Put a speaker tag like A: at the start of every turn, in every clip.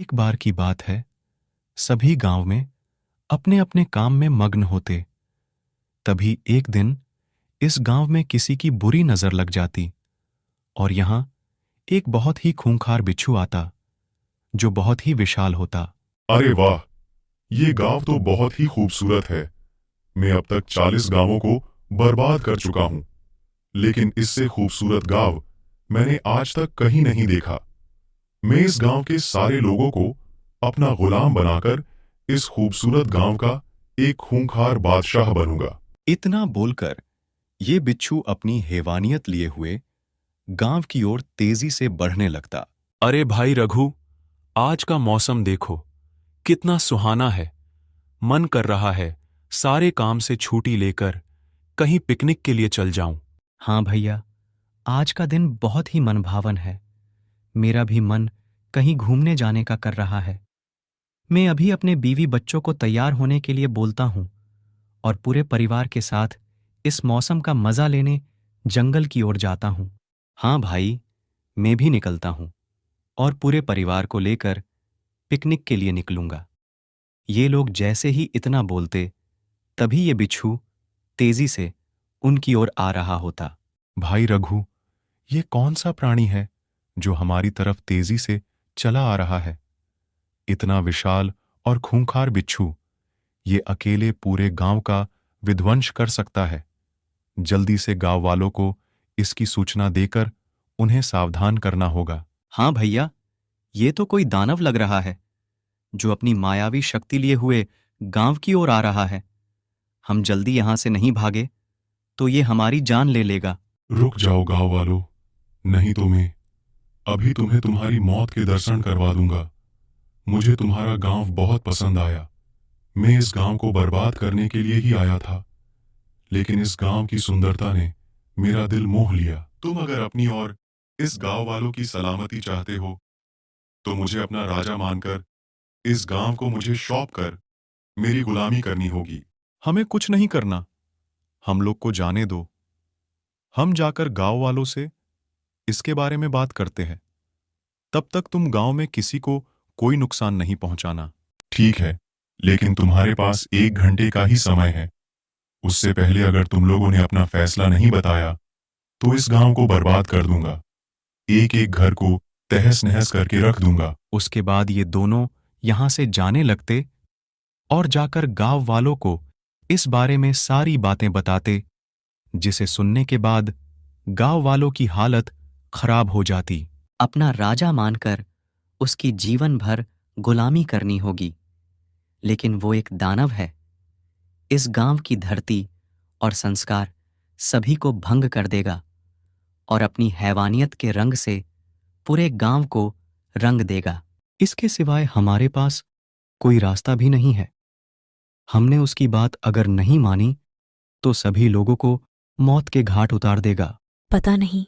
A: एक बार की बात है। सभी गांव में अपने अपने काम में मग्न होते। तभी एक दिन इस गांव में किसी की बुरी नजर लग जाती और यहां एक बहुत ही खूंखार बिच्छू आता जो बहुत ही विशाल होता।
B: अरे वाह! ये गांव तो बहुत ही खूबसूरत है। मैं अब तक 40 गांवों को बर्बाद कर चुका हूँ, लेकिन इससे खूबसूरत गांव मैंने आज तक कहीं नहीं देखा। मैं इस गांव के सारे लोगों को अपना गुलाम बनाकर इस खूबसूरत गांव का एक खूंखार बादशाह बनूंगा।
A: इतना बोलकर ये बिच्छू अपनी हैवानियत लिए हुए गांव की ओर तेजी से बढ़ने लगता। अरे भाई रघु, आज का मौसम देखो, कितना सुहाना है। मन कर रहा है सारे काम से छुट्टी लेकर कहीं पिकनिक के लिए चल जाऊं। हाँ भैया, आज का दिन बहुत ही मनभावन है। मेरा भी मन कहीं घूमने जाने का कर रहा है। मैं अभी अपने बीवी बच्चों को तैयार होने के लिए बोलता हूं और पूरे परिवार के साथ इस मौसम का मजा लेने जंगल की ओर जाता हूं। हाँ भाई, मैं भी निकलता हूं और पूरे परिवार को लेकर पिकनिक के लिए निकलूंगा। ये लोग जैसे ही इतना बोलते, तभी ये बिच्छू तेजी से उनकी ओर आ रहा होता। भाई रघु, ये कौन सा प्राणी है जो हमारी तरफ तेजी से चला आ रहा है? इतना विशाल और खूंखार बिच्छू ये अकेले पूरे गांव का विध्वंस कर सकता है। जल्दी से गांव वालों को इसकी सूचना देकर उन्हें सावधान करना होगा। हाँ भैया, ये तो कोई दानव लग रहा है जो अपनी मायावी शक्ति लिए हुए गांव की ओर आ रहा है। हम जल्दी यहां से नहीं भागे तो ये हमारी जान ले लेगा।
B: रुक जाओ गांव वालों, नहीं तो मैं अभी तुम्हें तुम्हारी मौत के दर्शन करवा दूंगा। मुझे तुम्हारा गांव बहुत पसंद आया। मैं इस गांव को बर्बाद करने के लिए ही आया था, लेकिन इस गांव की सुंदरता ने मेरा दिल मोह लिया। तुम अगर अपनी और इस गांव वालों की सलामती चाहते हो, तो मुझे अपना राजा मानकर इस गांव को मुझे सौंप कर मेरी गुलामी करनी होगी।
A: हमें कुछ नहीं करना, हम लोग को जाने दो। हम जाकर गांव वालों से इसके बारे में बात करते हैं। तब तक तुम गांव में किसी को कोई नुकसान नहीं पहुंचाना।
B: ठीक है, लेकिन तुम्हारे पास 1 घंटे का ही समय है। उससे पहले अगर तुम लोगों ने अपना फैसला नहीं बताया, तो इस गांव को बर्बाद कर दूंगा। एक एक घर को तहस नहस करके रख दूंगा।
A: उसके बाद ये दोनों यहां से जाने लगते और जाकर गांव वालों को इस बारे में सारी बातें बताते, जिसे सुनने के बाद गांव वालों की हालत खराब हो जाती। अपना राजा मानकर उसकी जीवन भर गुलामी करनी होगी, लेकिन वो एक दानव है। इस गांव की धरती और संस्कार सभी को भंग कर देगा और अपनी हैवानियत के रंग से पूरे गांव को रंग देगा। इसके सिवाय हमारे पास कोई रास्ता भी नहीं है। हमने उसकी बात अगर नहीं मानी तो सभी लोगों को मौत के घाट उतार देगा।
C: पता नहीं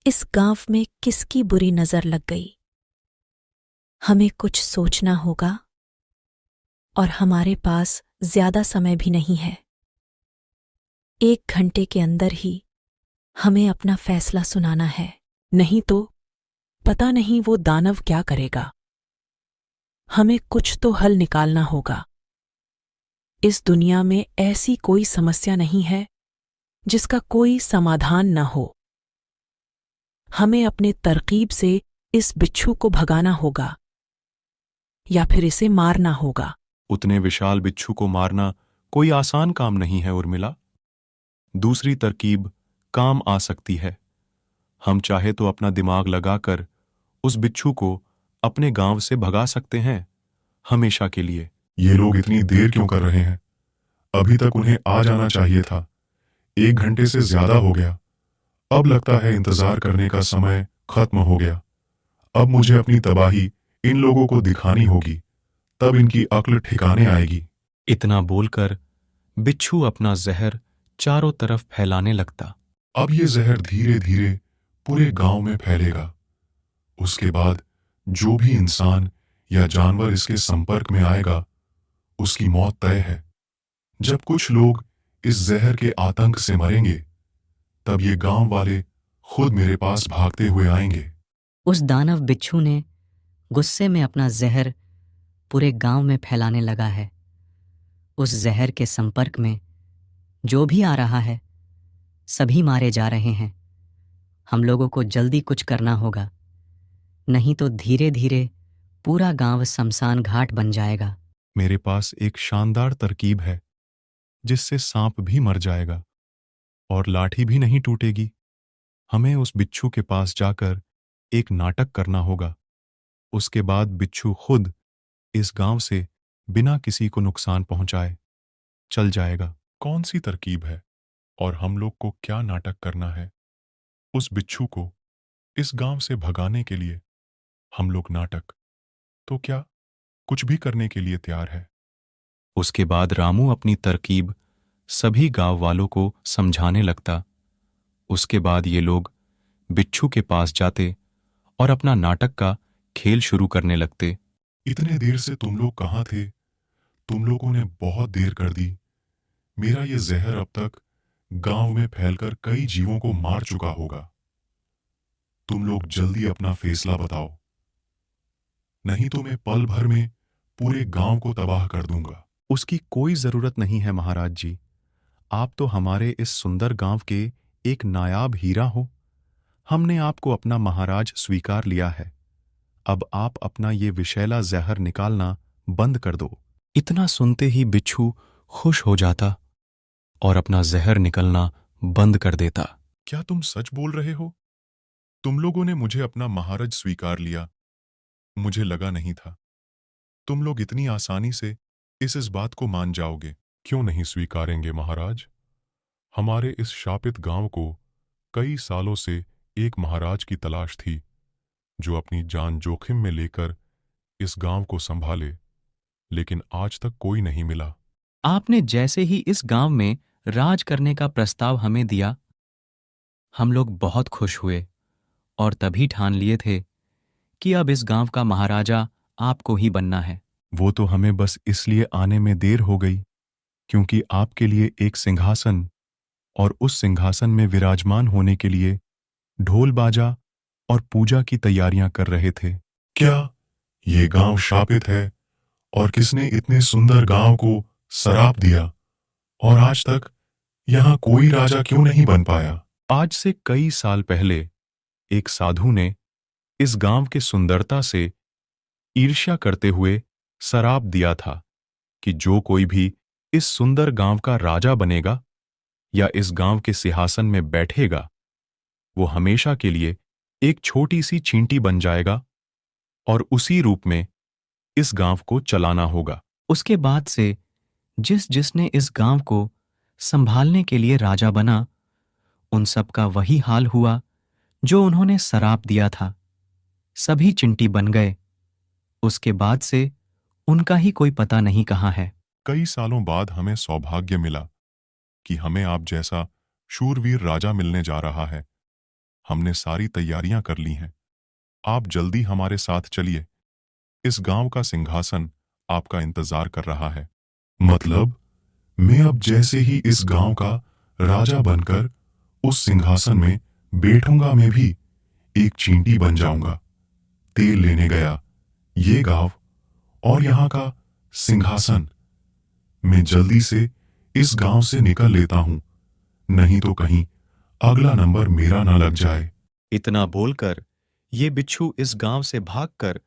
C: इस गांव में किसकी बुरी नजर लग गई। हमें कुछ सोचना होगा और हमारे पास ज्यादा समय भी नहीं है। 1 घंटे के अंदर ही हमें अपना फैसला सुनाना है,
D: नहीं तो पता नहीं वो दानव क्या करेगा। हमें कुछ तो हल निकालना होगा। इस दुनिया में ऐसी कोई समस्या नहीं है जिसका कोई समाधान न हो। हमें अपने तरकीब से इस बिच्छू को भगाना होगा या फिर इसे मारना होगा।
A: उतने विशाल बिच्छू को मारना कोई आसान काम नहीं है उर्मिला। दूसरी तरकीब काम आ सकती है। हम चाहे तो अपना दिमाग लगाकर उस बिच्छू को अपने गांव से भगा सकते हैं, हमेशा के लिए।
B: ये लोग इतनी देर क्यों कर रहे हैं? अभी तक उन्हें आ जाना चाहिए था। 1 घंटे से ज्यादा हो गया। अब लगता है इंतजार करने का समय खत्म हो गया। अब मुझे अपनी तबाही इन लोगों को दिखानी होगी, तब इनकी अक्ल ठिकाने आएगी।
A: इतना बोलकर बिच्छू अपना जहर चारों तरफ फैलाने लगता।
B: अब ये जहर धीरे धीरे पूरे गांव में फैलेगा। उसके बाद जो भी इंसान या जानवर इसके संपर्क में आएगा, उसकी मौत तय है। जब कुछ लोग इस जहर के आतंक से मरेंगे, तब ये गांव वाले खुद मेरे पास भागते हुए आएंगे।
E: उस दानव बिच्छू ने गुस्से में अपना जहर पूरे गांव में फैलाने लगा है। उस जहर के संपर्क में जो भी आ रहा है सभी मारे जा रहे हैं। हम लोगों को जल्दी कुछ करना होगा, नहीं तो धीरे धीरे पूरा गांव शमशान घाट बन जाएगा।
A: मेरे पास एक शानदार तरकीब है जिससे सांप भी मर जाएगा और लाठी भी नहीं टूटेगी। हमें उस बिच्छू के पास जाकर एक नाटक करना होगा। उसके बाद बिच्छू खुद इस गांव से बिना किसी को नुकसान पहुंचाए चल जाएगा।
B: कौन सी तरकीब है और हम लोग को क्या नाटक करना है? उस बिच्छू को इस गांव से भगाने के लिए हम लोग नाटक तो क्या कुछ भी करने के लिए तैयार है।
A: उसके बाद रामू अपनी तरकीब सभी गांव वालों को समझाने लगता। उसके बाद ये लोग बिच्छू के पास जाते और अपना नाटक का खेल शुरू करने लगते।
B: इतने देर से तुम लोग कहाँ थे? तुम लोगों ने बहुत देर कर दी। मेरा ये जहर अब तक गांव में फैलकर कई जीवों को मार चुका होगा। तुम लोग जल्दी अपना फैसला बताओ, नहीं तो मैं पल भर में पूरे गांव को तबाह कर दूंगा।
A: उसकी कोई जरूरत नहीं है महाराज जी। आप तो हमारे इस सुंदर गांव के एक नायाब हीरा हो। हमने आपको अपना महाराज स्वीकार लिया है। अब आप अपना ये विषैला जहर निकालना बंद कर दो। इतना सुनते ही बिच्छू खुश हो जाता और अपना जहर निकलना बंद कर देता।
B: क्या तुम सच बोल रहे हो? तुम लोगों ने मुझे अपना महाराज स्वीकार लिया। मुझे लगा नहीं था तुम लोग इतनी आसानी से इस बात को मान जाओगे। क्यों नहीं स्वीकारेंगे महाराज? हमारे इस शापित गांव को कई सालों से एक महाराज की तलाश थी जो अपनी जान जोखिम में लेकर इस गांव को संभाले, लेकिन आज तक कोई नहीं मिला।
A: आपने जैसे ही इस गांव में राज करने का प्रस्ताव हमें दिया, हम लोग बहुत खुश हुए और तभी ठान लिए थे कि अब इस गांव का महाराजा आपको ही बनना है। वो तो हमें बस इसलिए आने में देर हो गई क्योंकि आपके लिए एक सिंहासन और उस सिंहासन में विराजमान होने के लिए ढोल बाजा और पूजा की तैयारियां कर रहे थे।
B: क्या ये गांव शापित है? और किसने इतने सुंदर गांव को सराप दिया? और आज तक यहां कोई राजा क्यों नहीं बन पाया?
A: आज से कई साल पहले एक साधु ने इस गांव की सुंदरता से ईर्ष्या करते हुए सराप दिया था कि जो कोई भी इस सुंदर गांव का राजा बनेगा या इस गांव के सिंहासन में बैठेगा, वो हमेशा के लिए एक छोटी सी चींटी बन जाएगा और उसी रूप में इस गांव को चलाना होगा। उसके बाद से जिसने इस गांव को संभालने के लिए राजा बना, उन सब का वही हाल हुआ जो उन्होंने सराप दिया था। सभी चिंटी बन गए। उसके बाद से उनका ही कोई पता नहीं कहाँ है।
B: कई सालों बाद हमें सौभाग्य मिला कि हमें आप जैसा शूरवीर राजा मिलने जा रहा है। हमने सारी तैयारियां कर ली हैं। आप जल्दी हमारे साथ चलिए। इस गांव का सिंहासन आपका इंतजार कर रहा है। मतलब मैं अब जैसे ही इस गांव का राजा बनकर उस सिंहासन में बैठूंगा, मैं भी एक चींटी बन जाऊंगा। तेल लेने गया ये गांव और यहां का सिंहासन मैं जल्दी से इस गांव से निकल लेता हूं, नहीं तो कहीं अगला नंबर मेरा ना लग जाए।
A: इतना बोलकर ये बिच्छू इस गांव से भागकर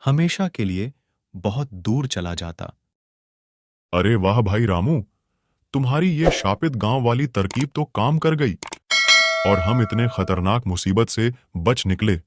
A: हमेशा के लिए बहुत दूर चला जाता।
B: अरे वाह भाई रामू, तुम्हारी ये शापित गांव वाली तरकीब तो काम कर गई और हम इतने खतरनाक मुसीबत से बच निकले।